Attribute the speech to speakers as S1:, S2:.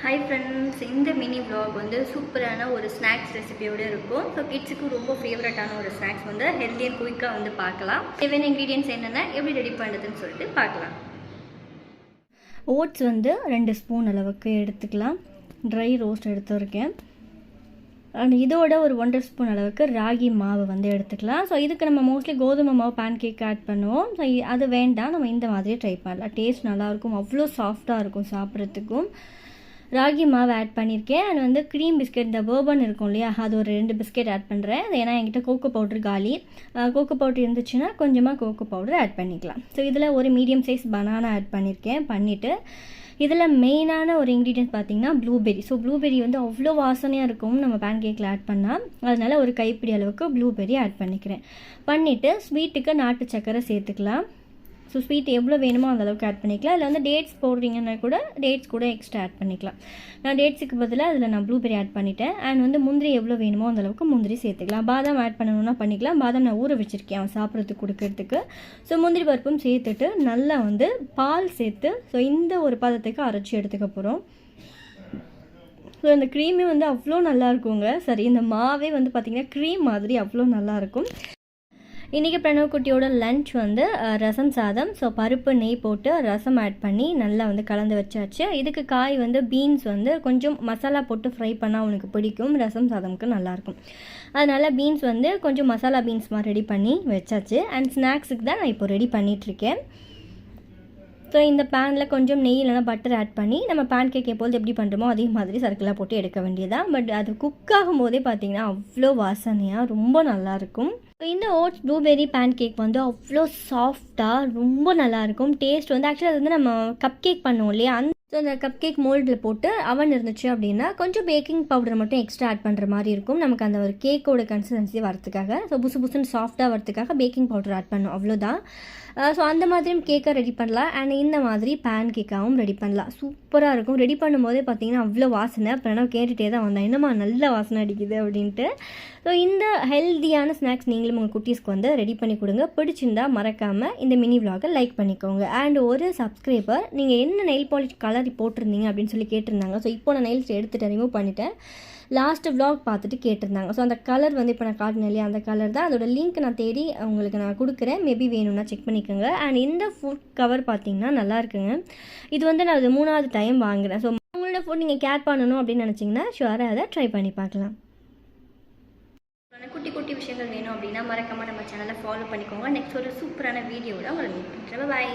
S1: Hi friends, இந்த mini vlog வந்து சூப்பரான ஒரு ஸ்நாக்ஸ் ரெசிபியோடு இருக்கும். ஸோ கிட்ஸுக்கு ரொம்ப ஃபேவரட்டான ஒரு ஸ்நாக்ஸ் வந்து ஹெல்த்தி அண்ட் குயிக்காக வந்து பார்க்கலாம். தேவையான இன்க்ரீடியன்ஸ் என்னென்ன, எப்படி ரெடி பண்ணுறதுன்னு சொல்லிட்டு பார்க்கலாம். ஓட்ஸ் வந்து 2 ஸ்பூன் அளவுக்கு எடுத்துக்கலாம். ட்ரை ரோஸ்ட் எடுத்துருக்கேன். அண்ட் இதோட ஒரு 1.5 ஸ்பூன் அளவுக்கு ராகி மாவு வந்து எடுத்துக்கலாம். ஸோ இதுக்கு நம்ம மோஸ்ட்லி கோதுமை மாவு பேன் கேக் ஆட் பண்ணுவோம். ஸோ அது வேண்டாம், நம்ம இந்த மாதிரி ட்ரை பண்ணலாம். டேஸ்ட் நல்லாயிருக்கும், அவ்வளோ சாஃப்டாக இருக்கும் சாப்பிட்றதுக்கும். ராகி மாவு ஆட் பண்ணியிருக்கேன். அண்ட் வந்து க்ரீம் பிஸ்கெட், இந்த பர்பன் இருக்கும் இல்லையா, அது ஒரு 2 பிஸ்கெட் ஆட் பண்ணுறேன். ஏன்னா என்கிட்ட கோகோ பவுட்ரு காலி. கோகோ பவுட்ரு இருந்துச்சுன்னா கொஞ்சமாக கோகோ பவுட்ரு ஆட் பண்ணிக்கலாம். ஸோ இதில் ஒரு மீடியம் சைஸ் பனானா ஆட் பண்ணிவிட்டு இதில் மெயினான ஒரு இன்க்ரீடியன்ட் பார்த்திங்கன்னா ப்ளூபெரி. ஸோ ப்ளூபெரி வந்து அவ்வளோ வாசனையாக இருக்கும் நம்ம பேன் கேக்கில் ஆட் பண்ணால். அதனால் ஒரு கைப்பிடி அளவுக்கு ப்ளூபெரி ஆட் பண்ணிவிட்டு ஸ்வீட்டுக்கு நாட்டு சக்கரை சேர்த்துக்கலாம். ஸோ ஸ்வீட் எவ்வளோ வேணுமோ அந்தளவுக்கு ஆட் பண்ணிக்கலாம். அதில் வந்து டேட்ஸ் போடுறீங்கன்னா கூட டேட்ஸ் கூட எக்ஸ்ட்ரா ஆட் பண்ணிக்கலாம். நான் டேட்ஸுக்கு பதிலாக அதில் நான் ப்ளூபெரி ஆட் பண்ணிட்டேன். அண்ட் வந்து முந்திரி எவ்வளோ வேணுமோ அந்தளவுக்கு முந்திரி சேர்த்துக்கலாம். பாதாம் ஆட் பண்ணணுன்னா பண்ணிக்கலாம். பாதாம் நான் ஊற வச்சுருக்கேன் அவன் சாப்பிட்றதுக்கு கொடுக்கறதுக்கு. ஸோ முந்திரி பருப்பும் சேர்த்துட்டு நல்லா வந்து பால் சேர்த்து ஸோ இந்த ஒரு பதத்துக்கு அரைச்சி எடுத்துக்க போகிறோம். ஸோ இந்த க்ரீமே வந்து அவ்வளோ நல்லாயிருக்குங்க. சரி, இந்த மாவே வந்து பார்த்திங்கன்னா க்ரீம் மாதிரி அவ்வளோ நல்லாயிருக்கும். இன்றைக்கி பிரணவ் குட்டியோட லன்ச் வந்து ரசம் சாதம். ஸோ பருப்பு நெய் போட்டு ரசம் ஆட் பண்ணி நல்லா வந்து கலந்து வச்சாச்சு. இதுக்கு காய் வந்து பீன்ஸ் வந்து கொஞ்சம் மசாலா போட்டு ஃப்ரை பண்ணால் அவனுக்கு பிடிக்கும். ரசம் சாதம்க்கு நல்லாயிருக்கும். அதனால் பீன்ஸ் வந்து கொஞ்சம் மசாலா பீன்ஸ் மாதிரி ரெடி பண்ணி வச்சாச்சு. அண்ட் ஸ்நாக்ஸுக்கு தான் நான் இப்போ ரெடி பண்ணிகிட்ருக்கேன். ஸோ இந்த பேனில் கொஞ்சம் நெய் இல்லைனா பட்டர் ஆட் பண்ணி நம்ம பேன் கேக் எப்போது எப்படி பண்ணுறோமோ அதே மாதிரி சர்க்கிளாக போட்டு எடுக்க வேண்டியதான். பட் அது குக் ஆகும் போதே பார்த்திங்கன்னா அவ்வளோ வாசனையாக ரொம்ப நல்லாயிருக்கும். ஸோ இந்த ஓட்ஸ் ப்ளூபெரி பேன் கேக் வந்து அவ்வளோ சாஃப்டாக ரொம்ப நல்லாயிருக்கும். டேஸ்ட் வந்து ஆக்சுவலாக அது வந்து நம்ம கப் கேக் பண்ணுவோம் இல்லையா, ஸோ அந்த கப் கேக் மோல்டில் போட்டு அவன் இருந்துச்சு அப்படின்னா கொஞ்சம் பேக்கிங் பவுடர் மட்டும் எக்ஸ்ட்ரா ஆட் பண்ணுற மாதிரி இருக்கும். நமக்கு அந்த ஒரு கேக்கோட கன்சிஸ்டன்சி வரத்துக்காக, ஸோ புசுன்னு சாஃப்டாக வரத்துக்காக பேக்கிங் பவுடர் ஆட் பண்ணும், அவ்வளோதான். ஸோ அந்த மாதிரியும் கேக்கை ரெடி பண்ணலாம். அண்ட் இந்த மாதிரி பேன் கேக்காகவும் ரெடி பண்ணலாம். சூப்பராக இருக்கும். ரெடி பண்ணும்போதே பார்த்திங்கன்னா அவ்வளோ வாசனை. அப்புறம் கேட்டுகிட்டே தான் வந்தேன், என்னம்மா நல்ல வாசனை அடிக்குது அப்படின்ட்டு. ஸோ இந்த ஹெல்த்தியான ஸ்நாக்ஸ் நீங்களும் உங்கள் குட்டீஸ்க்கு வந்து ரெடி பண்ணி கொடுங்க. பிடிச்சிருந்தா மறக்காமல் இந்த மினி விலாகை லைக் பண்ணிக்கோங்க. அண்ட் ஒரு சப்ஸ்கிரைபர் நீங்கள் என்ன நெயில் பாலிஷ் கலர் போட்டிருந்தீங்க அப்படின்னு சொல்லி கேட்டிருந்தாங்க. ஸோ இப்போ நான் நெயில்ஸ் எடுத்துகிட்டு ரிமூவ் பண்ணிட்டேன். லாஸ்ட்டு விலாக் பார்த்துட்டு கேட்டிருந்தாங்க. ஸோ அந்த கலர் வந்து இப்போ நான் காட்டினேன் இல்லையா, அந்த கலர் தான். அதோட லிங்க் நான் தேடி உங்களுக்கு நான் கொடுக்குறேன். மேபி வேணும்னா செக் பண்ணிக்கோங்க. அண்ட் இந்த ஃபுட் கவர் பார்த்திங்கன்னா நல்லா இருக்குங்க. இது வந்து நான் அது 3வது டைம் வாங்குகிறேன். ஸோ உங்களோட ஃபுட் நீங்கள் கேர் பண்ணணும் அப்படின்னு நினச்சிங்கன்னா ஷுவராக அதை ட்ரை பண்ணி பார்க்கலாம். குட்டி குட்டி விஷயங்கள் வேணும் அப்படின்னா மறக்காமல் நம்ம சேனலை ஃபாலோ பண்ணிக்கோங்க. நெக்ஸ்ட் ஒரு சூப்பரான வீடியோவில் உங்களை மீட் பண்ணுறேன். பாய்.